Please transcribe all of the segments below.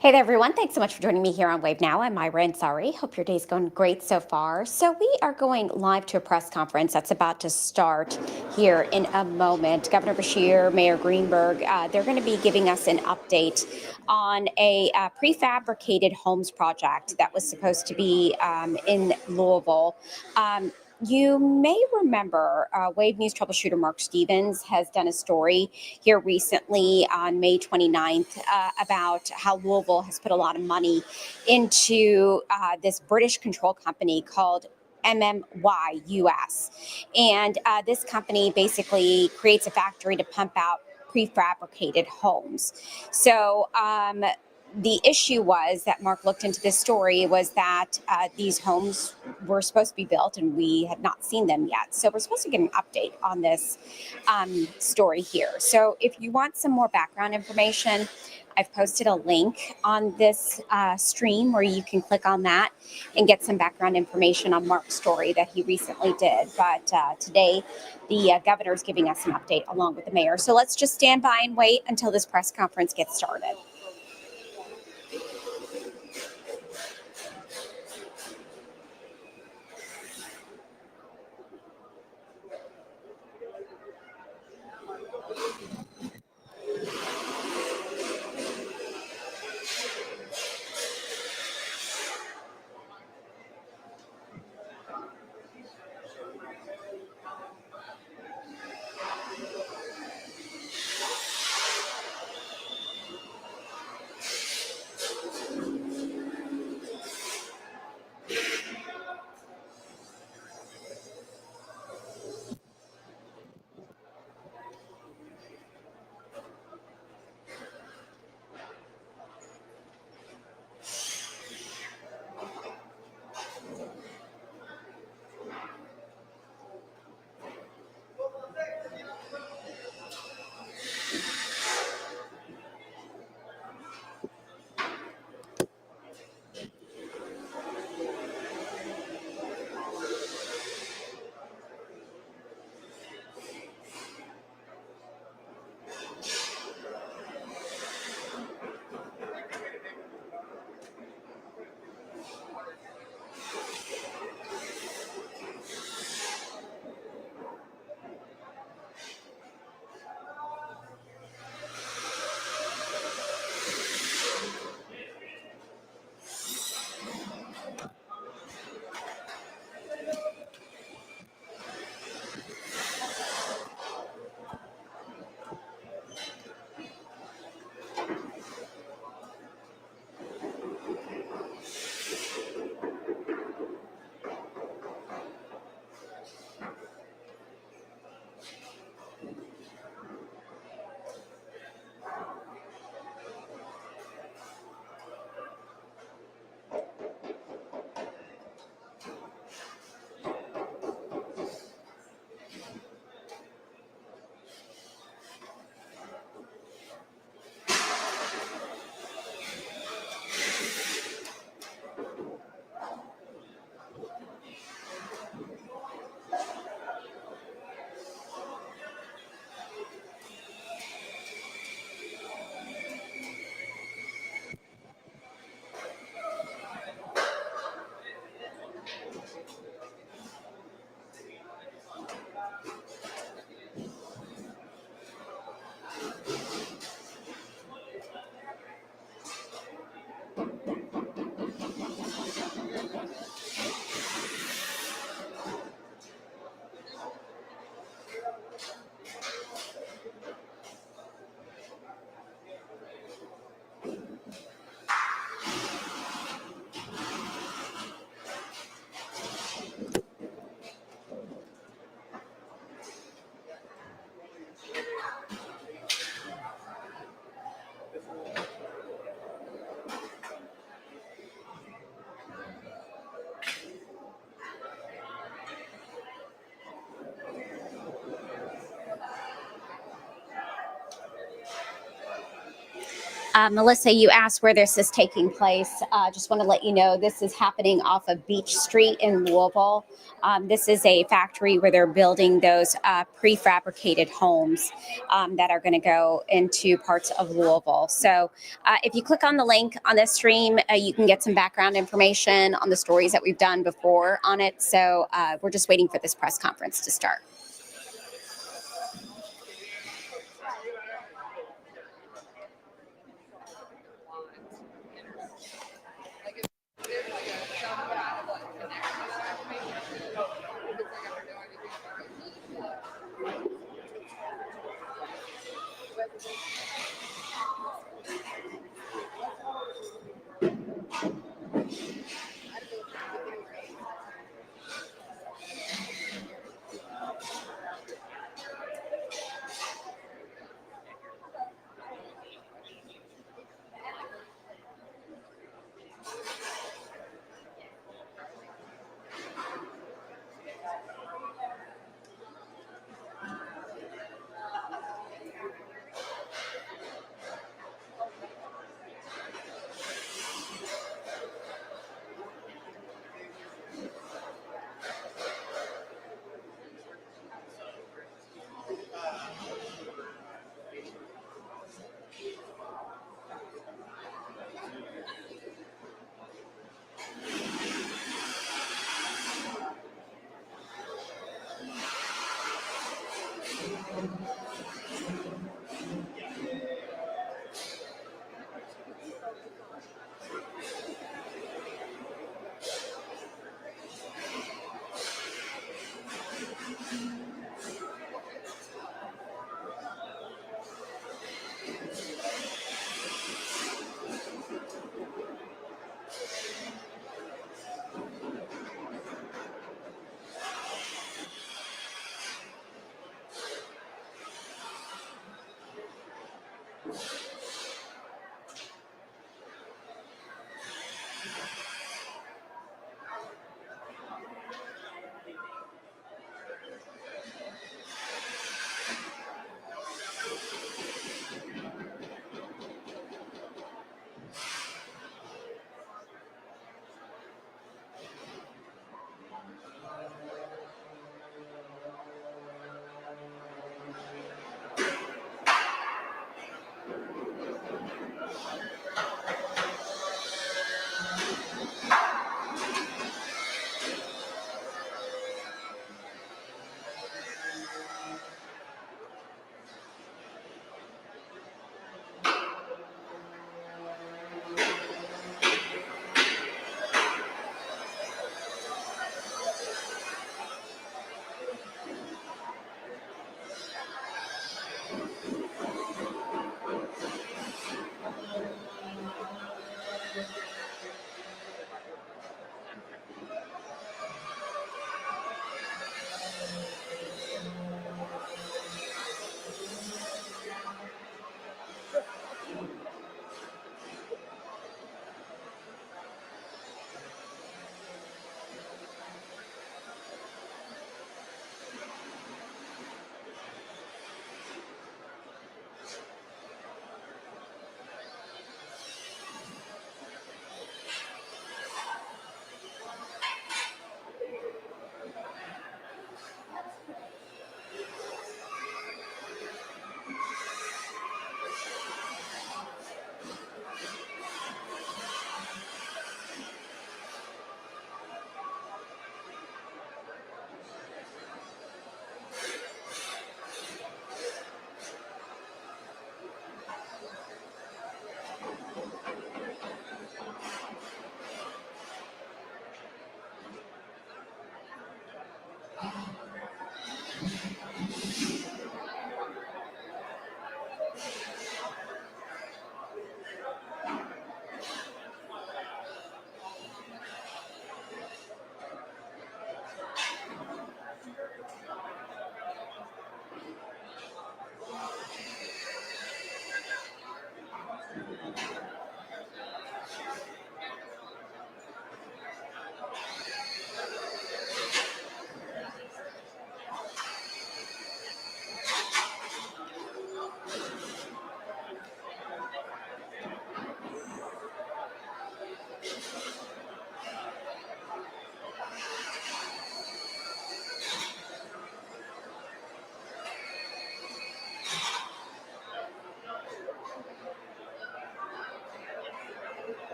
Hey there, everyone. Thanks so much for joining me here on Wave Now. I'm Myra Ansari. Hope your day's going great so far. So we are going live to a press conference that's about to start here in a moment. Governor Beshear, Mayor Greenberg, they're going to be giving us an update on a prefabricated homes project that was supposed to be in Louisville. You may remember Wave News troubleshooter Mark Stevens has done a story here recently on May 29th about how Louisville has put a lot of money into this British control company called MMY US. And this company basically creates a factory to pump out prefabricated homes. So the issue was that Mark looked into this story was that these homes were supposed to be built and we had not seen them yet. So we're supposed to get an update on this story here. So if you want some more background information, I've posted a link on this stream where you can click on that and get some background information on Mark's story that he recently did. But today, the governor is giving us an update along with the mayor. So let's just stand by and wait until this press conference gets started. Melissa, you asked where this is taking place. Just want to let you know this is happening off of Beach Street in Louisville. This is a factory where they're building those prefabricated homes that are going to go into parts of Louisville. So if you click on the link on this stream, you can get some background information on the stories that we've done before on it. So we're just waiting for this press conference to start.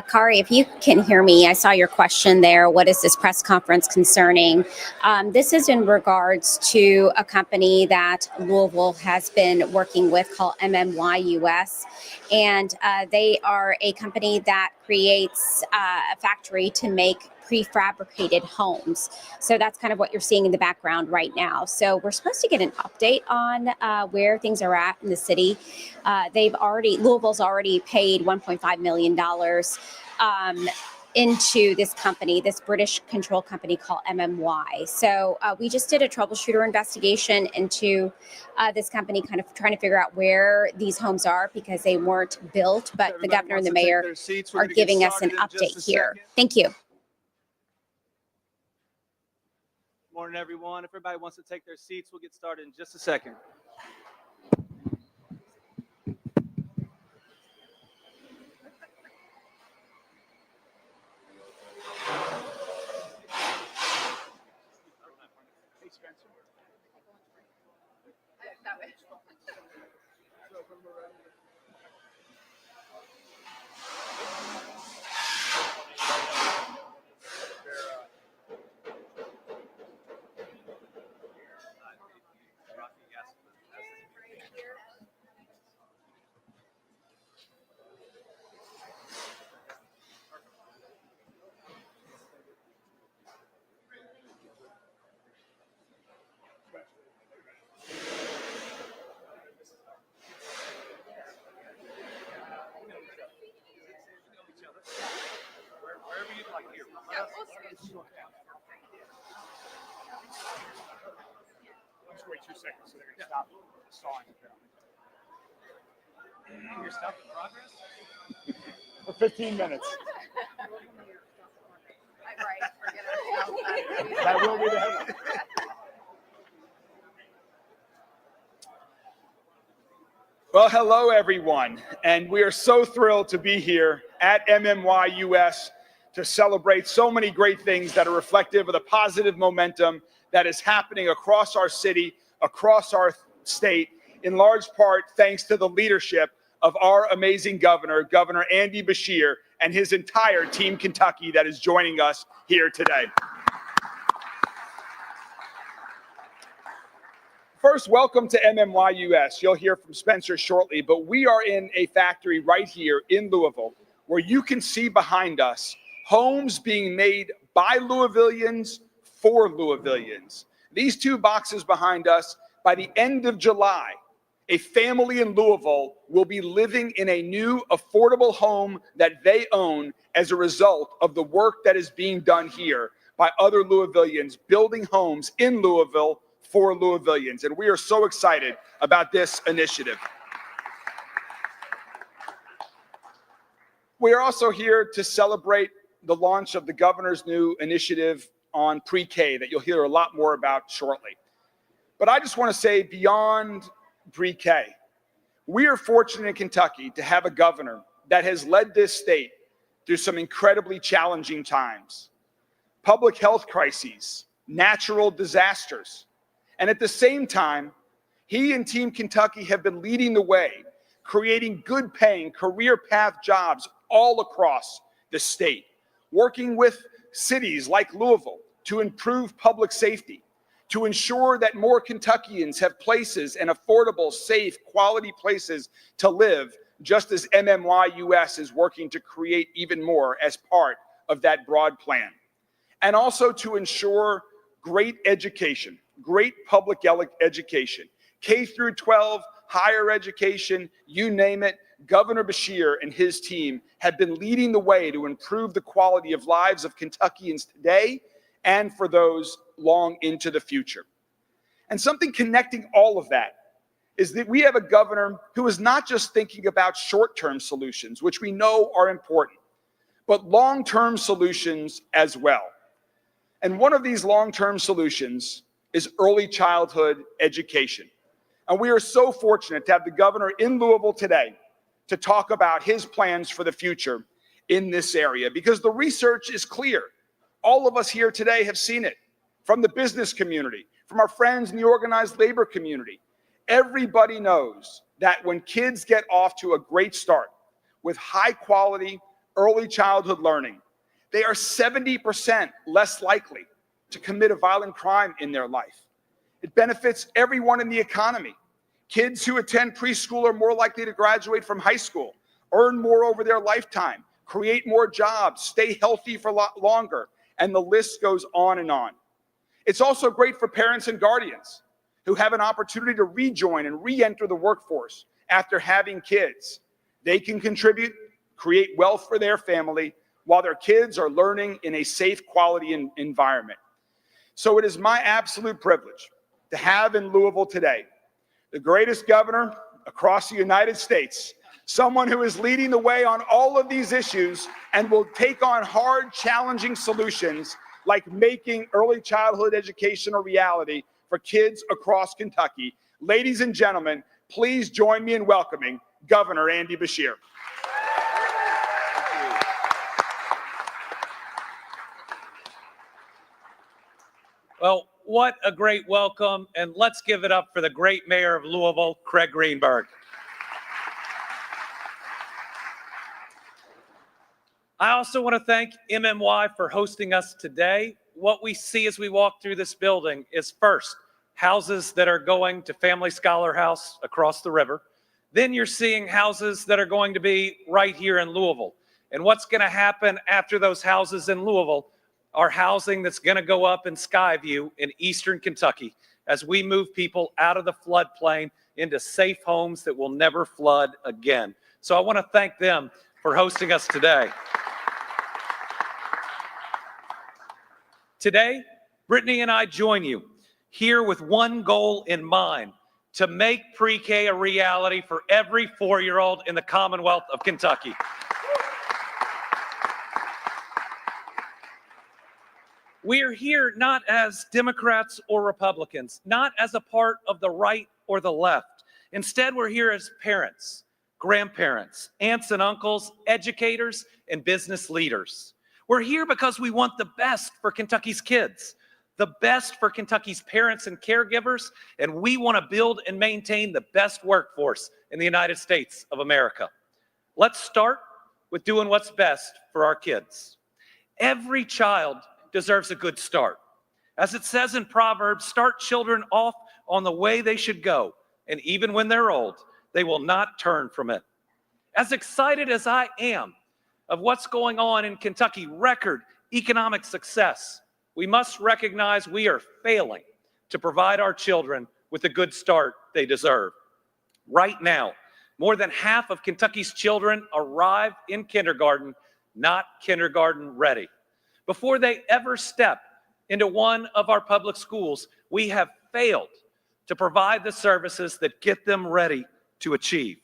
Kari, if you can hear me, I saw your question there. What is this press conference concerning? This is in regards to a company that Louisville has been working with called MMYUS. And they are a company that creates a factory to make prefabricated homes. So that's kind of what you're seeing in the background right now. So we're supposed to get an update on where things are at in the city. Louisville's already paid $1.5 million into this company, this British control company called MMY. So we just did a troubleshooter investigation into this company, kind of trying to figure out where these homes are because they weren't built, but the governor and the mayor are giving us an update here. Thank you. Morning, everyone. If everybody wants to take their seats, we'll get started in just a second. Hey, Spencer. Wherever you'd like here. Just wait 2 seconds so they're going to stop sawing. Your stuff in progress? For 15 minutes. That will be the headline. Well, hello, everyone. And we are so thrilled to be here at MMYUS to celebrate so many great things that are reflective of the positive momentum that is happening across our city, across our state, in large part thanks to the leadership of our amazing governor, Governor Andy Beshear, and his entire Team Kentucky that is joining us here today. First, welcome to MMYUS. You'll hear from Spencer shortly, but we are in a factory right here in Louisville where you can see behind us homes being made by Louisvillians for Louisvillians. These two boxes behind us, by the end of July, a family in Louisville will be living in a new affordable home that they own as a result of the work that is being done here by other Louisvillians building homes in Louisville for Louisvillians. And we are so excited about this initiative. We are also here to celebrate the launch of the governor's new initiative on pre-K that you'll hear a lot more about shortly. But I just want to say beyond pre-K, we are fortunate in Kentucky to have a governor that has led this state through some incredibly challenging times. Public health crises, natural disasters, and at the same time, he and Team Kentucky have been leading the way, creating good paying career path jobs all across the state, working with cities like Louisville to improve public safety, to ensure that more Kentuckians have places and affordable, safe, quality places to live, just as MMYUS is working to create even more as part of that broad plan. And also to ensure great education, great public education, K through 12, higher education, you name it. Governor Beshear and his team have been leading the way to improve the quality of lives of Kentuckians today and for those long into the future. And something connecting all of that is that we have a governor who is not just thinking about short-term solutions, which we know are important, but long-term solutions as well. And one of these long-term solutions is early childhood education. And we are so fortunate to have the governor in Louisville today to talk about his plans for the future in this area, because the research is clear. All of us here today have seen it, from the business community, from our friends in the organized labor community. Everybody knows that when kids get off to a great start with high quality early childhood learning, they are 70% less likely to commit a violent crime in their life. It benefits everyone in the economy. Kids who attend preschool are more likely to graduate from high school, earn more over their lifetime, create more jobs, stay healthy for a lot longer, and the list goes on and on. It's also great for parents and guardians who have an opportunity to rejoin and re-enter the workforce after having kids. They can contribute, create wealth for their family while their kids are learning in a safe, quality environment. So it is my absolute privilege to have in Louisville today the greatest governor across the United States, someone who is leading the way on all of these issues and will take on hard, challenging solutions like making early childhood education a reality for kids across Kentucky. Ladies and gentlemen, please join me in welcoming Governor Andy Beshear. Well, what a great welcome, and let's give it up for the great mayor of Louisville, Craig Greenberg. I also want to thank MMY for hosting us today. What we see as we walk through this building is first, houses that are going to Family Scholar House across the river. Then you're seeing houses that are going to be right here in Louisville. And what's going to happen after those houses in Louisville are housing that's going to go up in Skyview in eastern Kentucky as we move people out of the floodplain into safe homes that will never flood again. So I want to thank them for hosting us today. Today, Brittany and I join you here with one goal in mind: to make pre-K a reality for every 4-year-old in the Commonwealth of Kentucky. We are here not as Democrats or Republicans, not as a part of the right or the left. Instead, we're here as parents, grandparents, aunts and uncles, educators, and business leaders. We're here because we want the best for Kentucky's kids, the best for Kentucky's parents and caregivers, and we want to build and maintain the best workforce in the United States of America. Let's start with doing what's best for our kids. Every child deserves a good start. As it says in Proverbs, start children off on the way they should go, and even when they're old, they will not turn from it. As excited as I am of what's going on in Kentucky, record economic success, we must recognize we are failing to provide our children with the good start they deserve. Right now, more than half of Kentucky's children arrive in kindergarten not kindergarten ready. Before they ever step into one of our public schools, we have failed to provide the services that get them ready to achieve.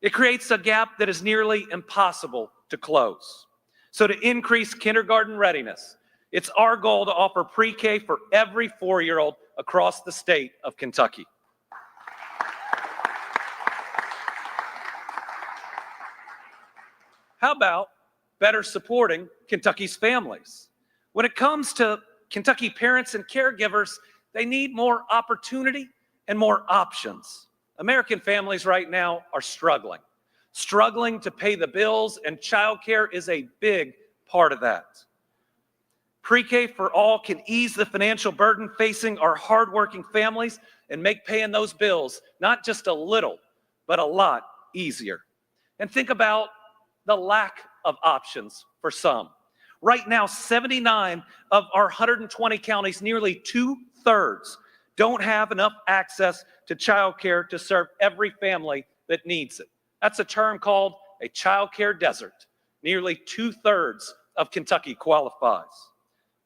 It creates a gap that is nearly impossible to close. So to increase kindergarten readiness, it's our goal to offer pre-K for every 4-year-old across the state of Kentucky. How about better supporting Kentucky's families? When it comes to Kentucky parents and caregivers, they need more opportunity and more options. American families right now are struggling to pay the bills, and childcare is a big part of that. Pre-K for all can ease the financial burden facing our hardworking families and make paying those bills not just a little, but a lot easier. And think about the lack of options for some. Right now, 79 of our 120 counties, nearly 2/3, don't have enough access to childcare to serve every family that needs it. That's a term called a childcare desert. Nearly 2/3 of Kentucky qualifies.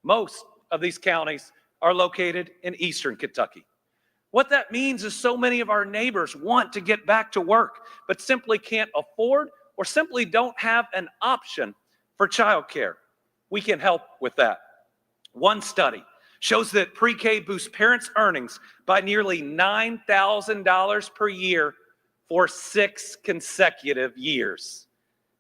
Most of these counties are located in eastern Kentucky. What that means is so many of our neighbors want to get back to work, but simply can't afford or simply don't have an option for childcare. We can help with that. One study shows that pre-K boosts parents' earnings by nearly $9,000 per year for 6 consecutive years.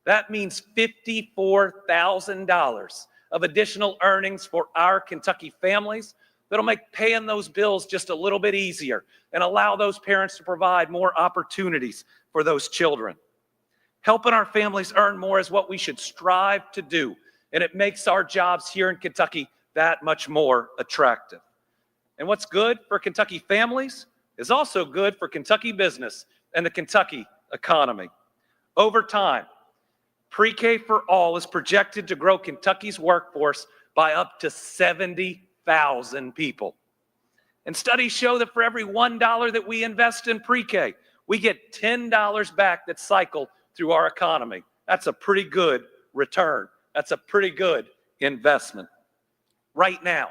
That means $54,000 of additional earnings for our Kentucky families that'll make paying those bills just a little bit easier and allow those parents to provide more opportunities for those children. Helping our families earn more is what we should strive to do, and it makes our jobs here in Kentucky that much more attractive. And what's good for Kentucky families is also good for Kentucky business and the Kentucky economy. Over time, pre-K for all is projected to grow Kentucky's workforce by up to 70,000 people. And studies show that for every $1 that we invest in pre-K, we get $10 back that cycle through our economy. That's a pretty good return. That's a pretty good investment. Right now,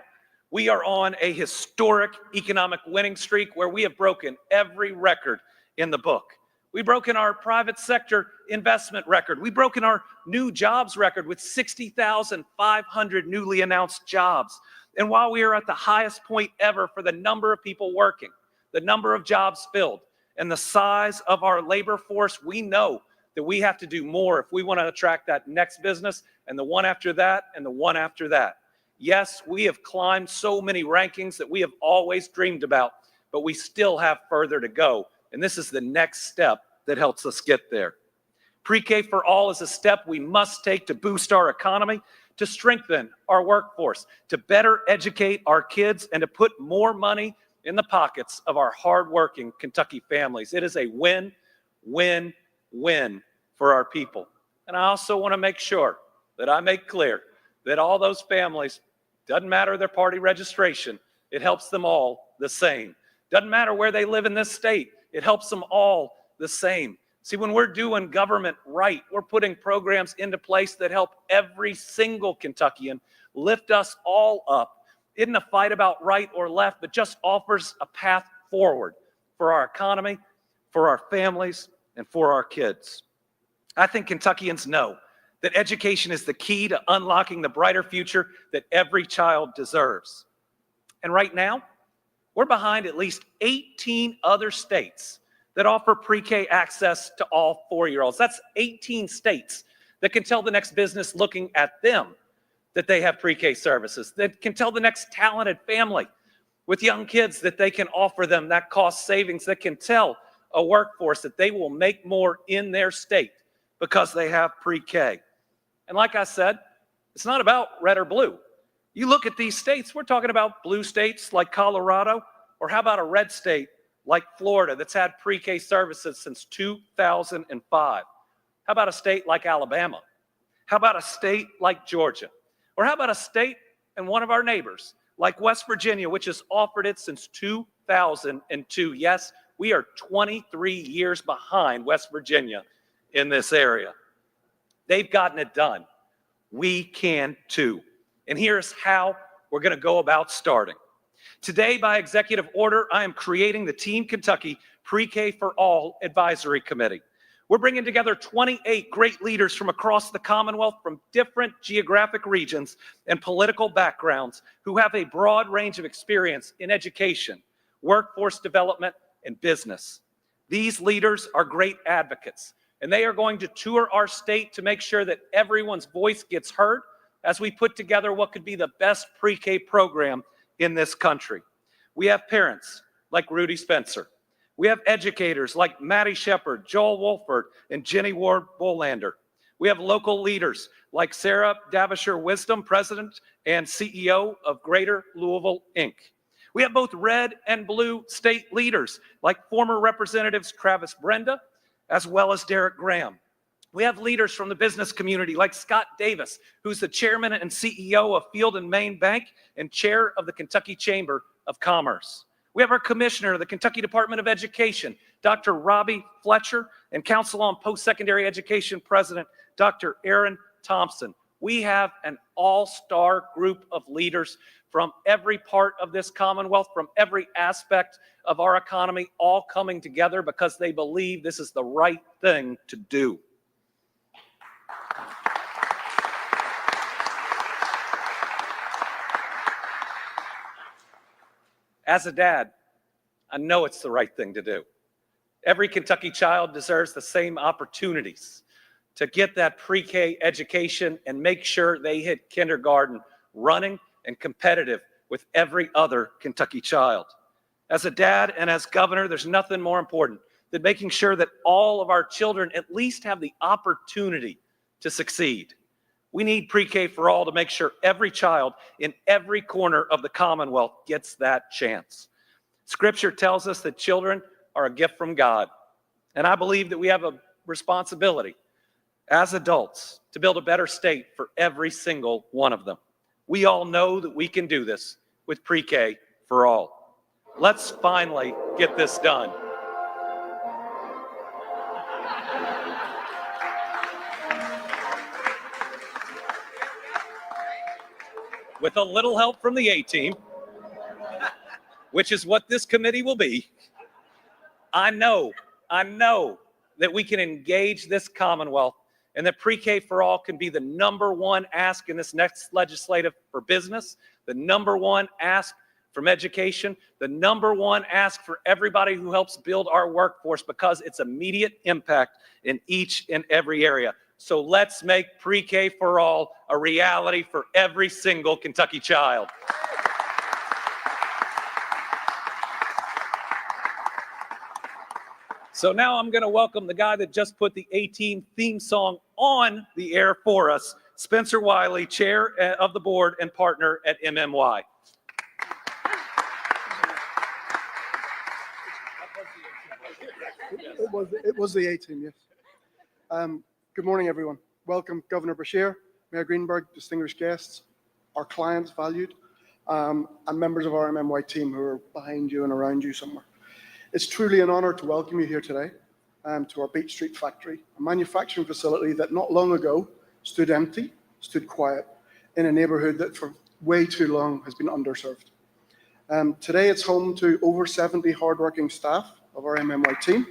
we are on a historic economic winning streak where we have broken every record in the book. We've broken our private sector investment record. We've broken our new jobs record with 60,500 newly announced jobs. And while we are at the highest point ever for the number of people working, the number of jobs filled, and the size of our labor force, we know that we have to do more if we want to attract that next business and the one after that and the one after that. Yes, we have climbed so many rankings that we have always dreamed about, but we still have further to go. And this is the next step that helps us get there. Pre-K for all is a step we must take to boost our economy, to strengthen our workforce, to better educate our kids, and to put more money in the pockets of our hardworking Kentucky families. It is a win, win, win for our people. And I also want to make sure that I make clear that all those families, doesn't matter their party registration, it helps them all the same. Doesn't matter where they live in this state, it helps them all the same. See, when we're doing government right, we're putting programs into place that help every single Kentuckian lift us all up. Isn't a fight about right or left, but just offers a path forward for our economy, for our families, and for our kids. I think Kentuckians know that education is the key to unlocking the brighter future that every child deserves. And right now, we're behind at least 18 other states that offer pre-K access to all 4-year-olds. That's 18 states that can tell the next business looking at them that they have pre-K services, that can tell the next talented family with young kids that they can offer them that cost savings, that can tell a workforce that they will make more in their state because they have pre-K. And like I said, it's not about red or blue. You look at these states, we're talking about blue states like Colorado, or how about a red state like Florida that's had pre-K services since 2005? How about a state like Alabama? How about a state like Georgia? Or how about a state and one of our neighbors like West Virginia, which has offered it since 2002? Yes, we are 23 years behind West Virginia in this area. They've gotten it done. We can too. And here's how we're going to go about starting. Today, by executive order, I am creating the Team Kentucky Pre-K for All Advisory Committee. We're bringing together 28 great leaders from across the Commonwealth, from different geographic regions and political backgrounds, who have a broad range of experience in education, workforce development, and business. These leaders are great advocates, and they are going to tour our state to make sure that everyone's voice gets heard as we put together what could be the best pre-K program in this country. We have parents like Rudy Spencer. We have educators like Maddie Shepard, Joel Wolford, and Jenny Ward Bolander. We have local leaders like Sarah Davishar Wisdom, President and CEO of Greater Louisville, Inc. We have both red and blue state leaders like former Representatives Travis Brenda, as well as Derek Graham. We have leaders from the business community like Scott Davis, who's the chairman and CEO of Field and Main Bank and chair of the Kentucky Chamber of Commerce. We have our commissioner of the Kentucky Department of Education, Dr. Robbie Fletcher, and Council on Post-Secondary Education President, Dr. Aaron Thompson. We have an all-star group of leaders from every part of this Commonwealth, from every aspect of our economy, all coming together because they believe this is the right thing to do. As a dad, I know it's the right thing to do. Every Kentucky child deserves the same opportunities to get that pre-K education and make sure they hit kindergarten running and competitive with every other Kentucky child. As a dad and as governor, there's nothing more important than making sure that all of our children at least have the opportunity to succeed. We need pre-K for all to make sure every child in every corner of the Commonwealth gets that chance. Scripture tells us that children are a gift from God, and I believe that we have a responsibility as adults to build a better state for every single one of them. We all know that we can do this with pre-K for all. Let's finally get this done. With a little help from the A-team, which is what this committee will be, I know that we can engage this Commonwealth and that pre-K for all can be the #1 ask in this next legislative for business, the #1 ask from education, the #1 ask for everybody who helps build our workforce, because it's immediate impact in each and every area. So let's make pre-K for all a reality for every single Kentucky child. So now I'm going to welcome the guy that just put the A-Team theme song on the air for us, Spencer Wiley, Chair of the Board and Partner at MMY. It was the A-Team, yes. Good morning, everyone. Welcome, Governor Beshear, Mayor Greenberg, distinguished guests, our clients, valued, and members of our MMY team who are behind you and around you somewhere. It's truly an honor to welcome you here today to our Beach Street factory, a manufacturing facility that not long ago stood empty, stood quiet, in a neighborhood that for way too long has been underserved. Today, it's home to over 70 hardworking staff of our MMY team.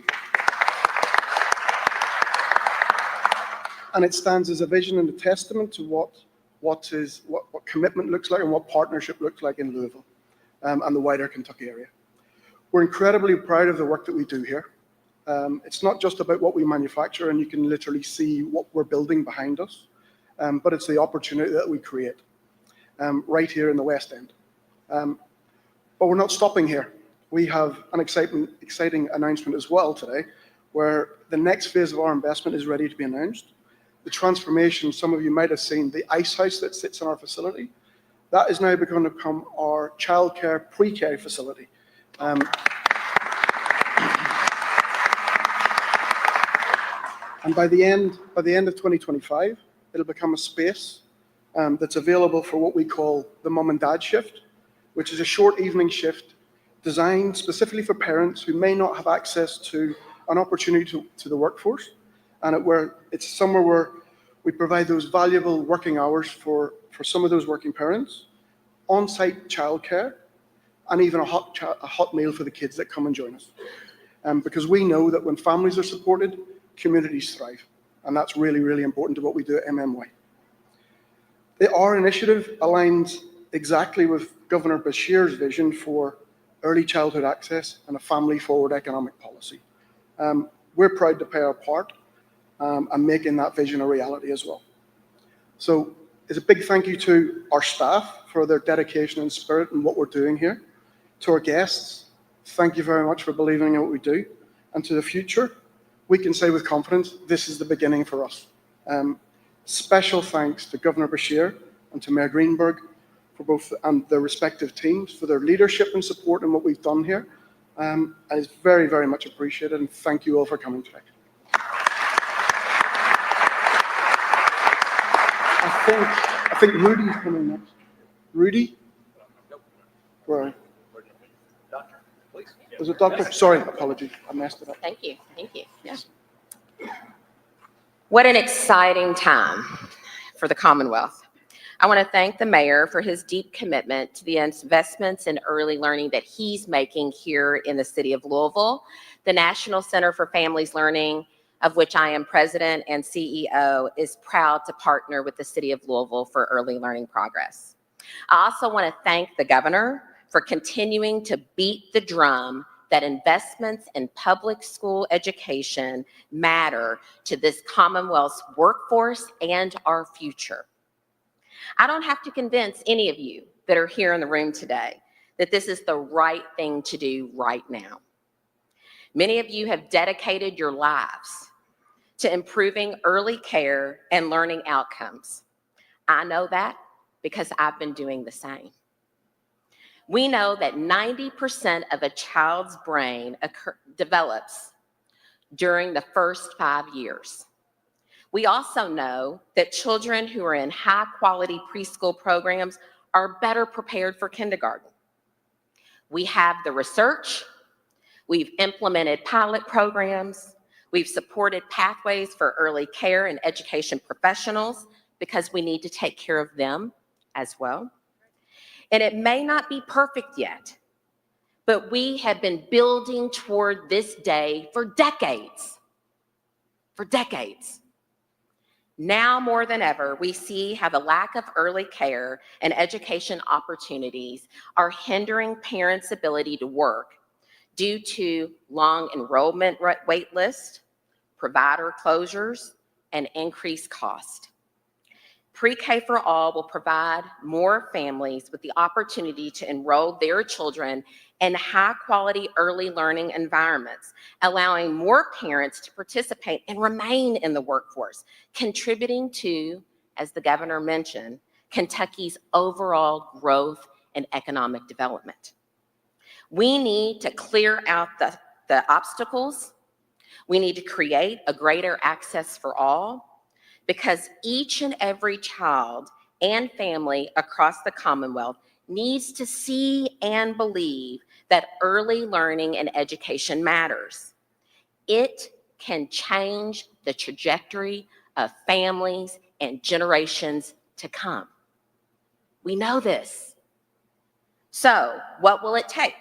And it stands as a vision and a testament to what commitment looks like and what partnership looks like in Louisville and the wider Kentucky area. We're incredibly proud of the work that we do here. It's not just about what we manufacture, and you can literally see what we're building behind us, but it's the opportunity that we create right here in the West End. But we're not stopping here. We have an exciting announcement as well today, where the next phase of our investment is ready to be announced. The transformation, some of you might have seen, the ice house that sits in our facility, that is now going to become our childcare pre-K facility. And by the end of 2025, it'll become a space that's available for what we call the mom and dad shift, which is a short evening shift designed specifically for parents who may not have access to an opportunity to the workforce, and it's somewhere where we provide those valuable working hours for some of those working parents, on-site childcare, and even a hot meal for the kids that come and join us. Because we know that when families are supported, communities thrive, and that's really, really important to what we do at MMY. Our initiative aligns exactly with Governor Beshear's vision for early childhood access and a family-forward economic policy. We're proud to play our part and making that vision a reality as well. So it's a big thank you to our staff for their dedication and spirit in what we're doing here. To our guests, thank you very much for believing in what we do. And to the future, we can say with confidence, this is the beginning for us. Special thanks to Governor Beshear and to Mayor Greenberg for both and their respective teams for their leadership and support in what we've done here. And it's very, very much appreciated. And thank you all for coming today. I think Rudy's coming next. Rudy? Where? Doctor, please. Was it Doctor? Sorry, apologies. I messed it up. Thank you. Yeah. What an exciting time for the Commonwealth. I want to thank the mayor for his deep commitment to the investments in early learning that he's making here in the city of Louisville. The National Center for Families Learning, of which I am president and CEO, is proud to partner with the city of Louisville for early learning progress. I also want to thank the governor for continuing to beat the drum that investments in public school education matter to this Commonwealth's workforce and our future. I don't have to convince any of you that are here in the room today that this is the right thing to do right now. Many of you have dedicated your lives to improving early care and learning outcomes. I know that because I've been doing the same. We know that 90% of a child's brain develops during the first 5 years. We also know that children who are in high-quality preschool programs are better prepared for kindergarten. We have the research, we've implemented pilot programs, we've supported pathways for early care and education professionals because we need to take care of them as well. And it may not be perfect yet, but we have been building toward this day for decades. For decades. Now more than ever, we see how the lack of early care and education opportunities are hindering parents' ability to work due to long enrollment wait lists, provider closures, and increased cost. Pre-K for All will provide more families with the opportunity to enroll their children in high-quality early learning environments, allowing more parents to participate and remain in the workforce, contributing to, as the governor mentioned, Kentucky's overall growth and economic development. We need to clear out the obstacles. We need to create a greater access for all, because each and every child and family across the Commonwealth needs to see and believe that early learning and education matters. It can change the trajectory of families and generations to come. We know this. So, what will it take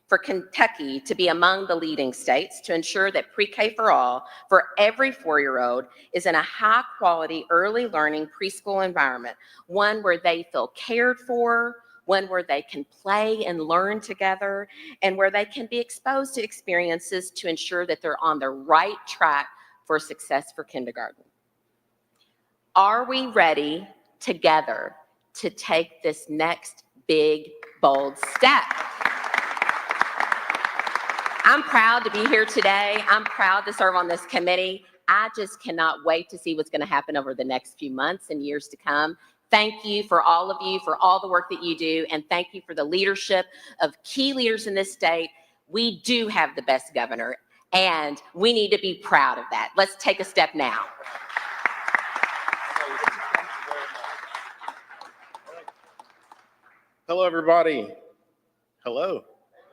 for Kentucky to be among the leading states to ensure that Pre-K for All for every 4-year-old is in a high-quality early learning preschool environment, one where they feel cared for, one where they can play and learn together, and where they can be exposed to experiences to ensure that they're on the right track for success for kindergarten? Are we ready together to take this next big, bold step? I'm proud to be here today. I'm proud to serve on this committee. I just cannot wait to see what's going to happen over the next few months and years to come. Thank you for all of you, for all the work that you do, and thank you for the leadership of key leaders in this state. We do have the best governor, and we need to be proud of that. Let's take a step now. Hello, everybody. Hello.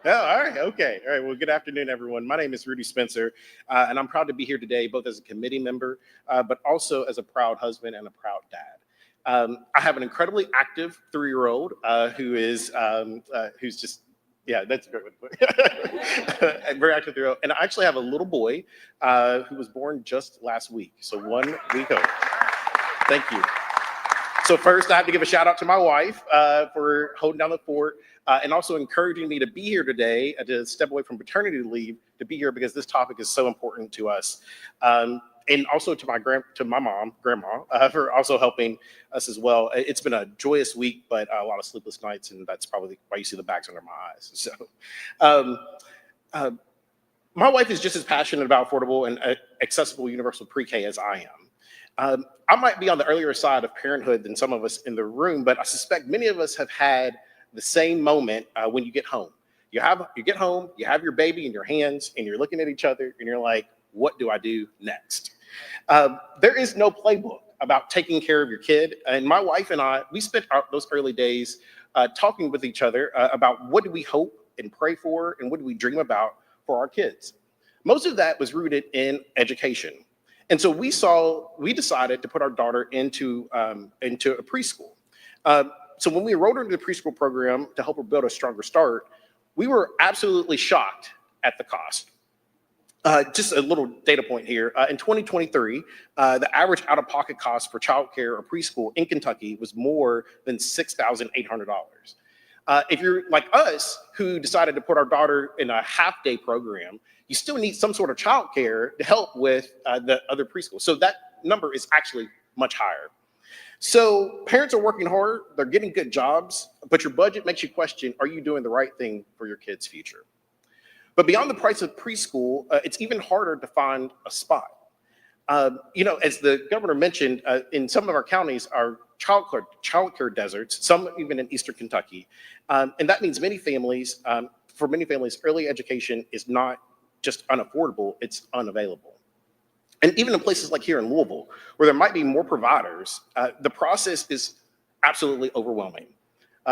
Oh, all right. Okay. All right. Well, good afternoon, everyone. My name is Rudy Spencer, and I'm proud to be here today, both as a committee member, but also as a proud husband and a proud dad. I have an incredibly active 3-year-old who's just, yeah, that's a great way to put it. A very active 3-year-old. And I actually have a little boy who was born just last week. So 1 week old. Thank you. So first, I have to give a shout out to my wife for holding down the fort and also encouraging me to be here today, to step away from paternity leave to be here because this topic is so important to us. And also to my mom, grandma, for also helping us as well. It's been a joyous week, but a lot of sleepless nights, and that's probably why you see the bags under my eyes. So, my wife is just as passionate about affordable and accessible universal pre-K as I am. I might be on the earlier side of parenthood than some of us in the room, but I suspect many of us have had the same moment when you get home. You get home, you have your baby in your hands, and you're looking at each other, and you're like, what do I do next? There is no playbook about taking care of your kid. And my wife and I, we spent those early days talking with each other about what do we hope and pray for, and what do we dream about for our kids. Most of that was rooted in education. And so we decided to put our daughter into a preschool. So when we enrolled her into the preschool program to help her build a stronger start, we were absolutely shocked at the cost. Just a little data point here. In 2023, the average out-of-pocket cost for childcare or preschool in Kentucky was more than $6,800. If you're like us, who decided to put our daughter in a half-day program, you still need some sort of childcare to help with the other preschool. So that number is actually much higher. So parents are working hard, they're getting good jobs, but your budget makes you question, are you doing the right thing for your kid's future? But beyond the price of preschool, it's even harder to find a spot. As the governor mentioned, in some of our counties are childcare deserts, some even in Eastern Kentucky. And that means for many families, early education is not just unaffordable, it's unavailable. And even in places like here in Louisville, where there might be more providers, the process is absolutely overwhelming.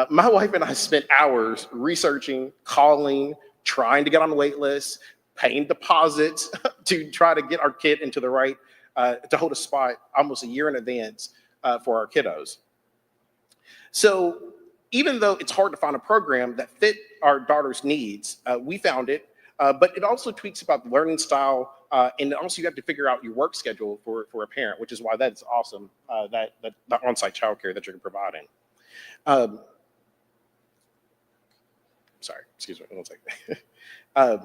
My wife and I spent hours researching, calling, trying to get on the wait list, paying deposits to try to get our kid into the right, to hold a spot almost a year in advance for our kiddos. So even though it's hard to find a program that fit our daughter's needs, we found it, but it also tweaks about the learning style, and also you have to figure out your work schedule for a parent, which is why that's awesome, that the on-site childcare that you're providing. Sorry, excuse me, 1 second.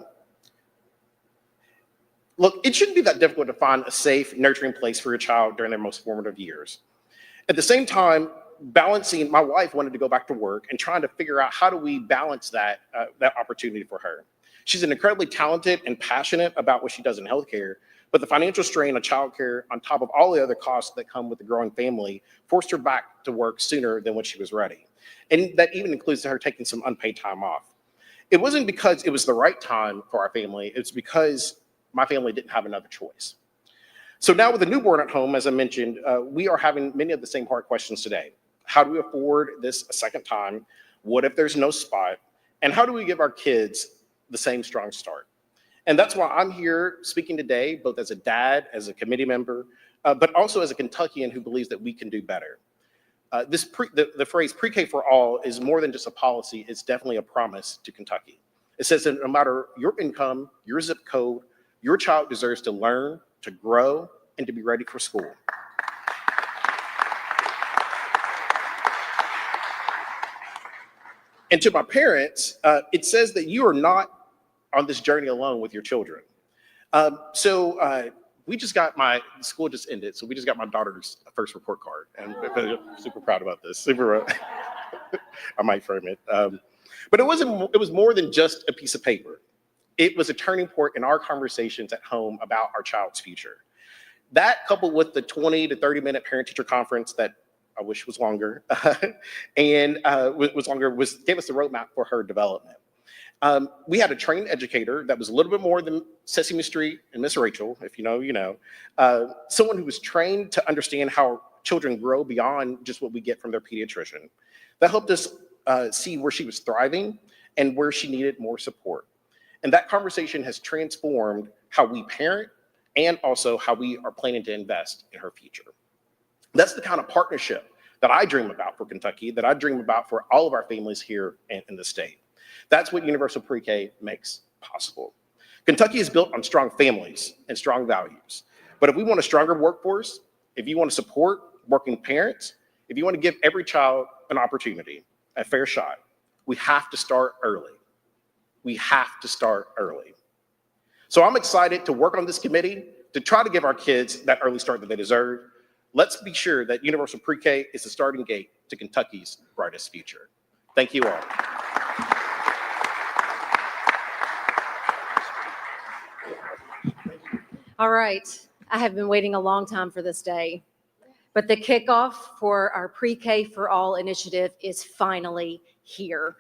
Look, it shouldn't be that difficult to find a safe, nurturing place for your child during their most formative years. At the same time, my wife wanted to go back to work and trying to figure out how do we balance that opportunity for her. She's an incredibly talented and passionate about what she does in healthcare, but the financial strain of childcare on top of all the other costs that come with the growing family forced her back to work sooner than when she was ready. And that even includes her taking some unpaid time off. It wasn't because it was the right time for our family, it's because my family didn't have another choice. So now with a newborn at home, as I mentioned, we are having many of the same hard questions today. How do we afford this a second time? What if there's no spot? And how do we give our kids the same strong start? And that's why I'm here speaking today, both as a dad, as a committee member, but also as a Kentuckian who believes that we can do better. The phrase pre-K for all is more than just a policy, it's definitely a promise to Kentucky. It says that no matter your income, your zip code, your child deserves to learn, to grow, and to be ready for school. And to my parents, it says that you are not on this journey alone with your children. We just got school just ended, so we just got my daughter's first report card, and I'm super proud about this. I might frame it. But it was more than just a piece of paper. It was a turning point in our conversations at home about our child's future. That, coupled with the 20 to 30-minute parent-teacher conference that I wish was longer, gave us the roadmap for her development. We had a trained educator that was a little bit more than Sesame Street and Miss Rachel, if you know, you know. Someone who was trained to understand how children grow beyond just what we get from their pediatrician. That helped us see where she was thriving and where she needed more support. And that conversation has transformed how we parent and also how we are planning to invest in her future. That's the kind of partnership that I dream about for Kentucky, that I dream about for all of our families here in the state. That's what universal pre-K makes possible. Kentucky is built on strong families and strong values. But if we want a stronger workforce, if you want to support working parents, if you want to give every child an opportunity, a fair shot, we have to start early. We have to start early. So I'm excited to work on this committee to try to give our kids that early start that they deserve. Let's be sure that universal pre-K is the starting gate to Kentucky's brightest future. Thank you all. All right, I have been waiting a long time for this day, but the kickoff for our Pre-K for All initiative is finally here.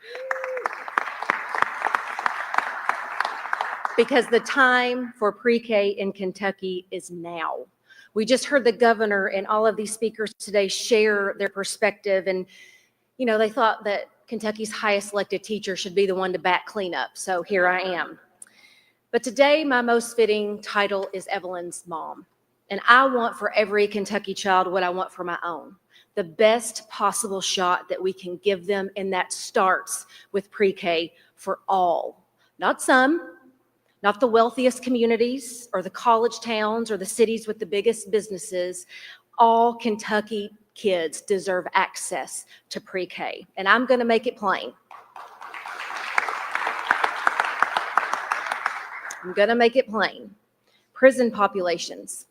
Because the time for pre-K in Kentucky is now. We just heard the governor and all of these speakers today share their perspective, and they thought that Kentucky's highest elected teacher should be the one to back cleanup, so here I am. But today, my most fitting title is Evelyn's mom. And I want for every Kentucky child what I want for my own, the best possible shot that we can give them, and that starts with pre-K for all, not some, not the wealthiest communities or the college towns or the cities with the biggest businesses. All Kentucky kids deserve access to pre-K, and I'm going to make it plain. I'm going to make it plain. Prison populations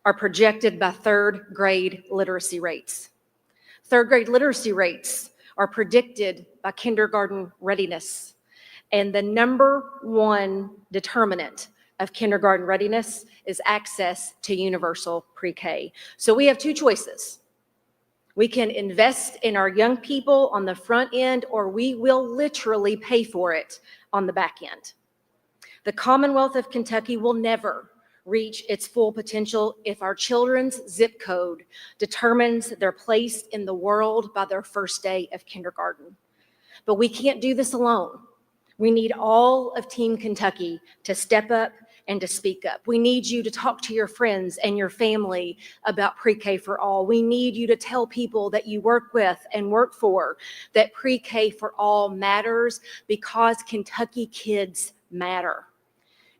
are projected by third grade literacy rates. Third grade literacy rates are predicted by kindergarten readiness. And the number one determinant of kindergarten readiness is access to universal pre-K. So we have two choices. We can invest in our young people on the front end, or we will literally pay for it on the back end. The Commonwealth of Kentucky will never reach its full potential if our children's zip code determines their place in the world by their first day of kindergarten. But we can't do this alone. We need all of Team Kentucky to step up and to speak up. We need you to talk to your friends and your family about pre-K for all. We need you to tell people that you work with and work for that pre-K for all matters, because Kentucky kids matter.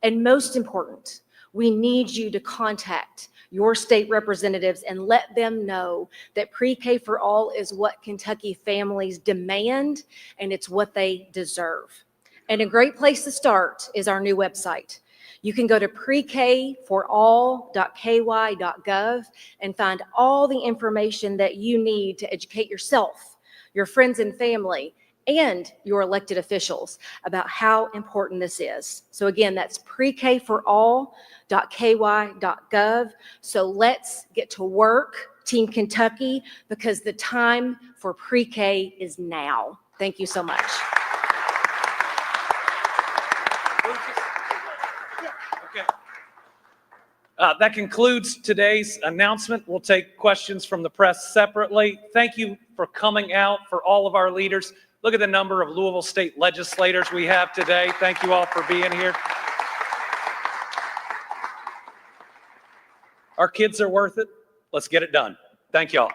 And most important, we need you to contact your state representatives and let them know that pre-K for all is what Kentucky families demand, and it's what they deserve. And a great place to start is our new website. You can go to prekforall.ky.gov and find all the information that you need to educate yourself, your friends and family, and your elected officials about how important this is. So again, that's prekforall.ky.gov. So let's get to work, Team Kentucky, because the time for pre-K is now. Thank you so much. Okay. That concludes today's announcement. We'll take questions from the press separately. Thank you for coming out, for all of our leaders. Look at the number of Louisville State legislators we have today. Thank you all for being here. Our kids are worth it. Let's get it done. Thank you all.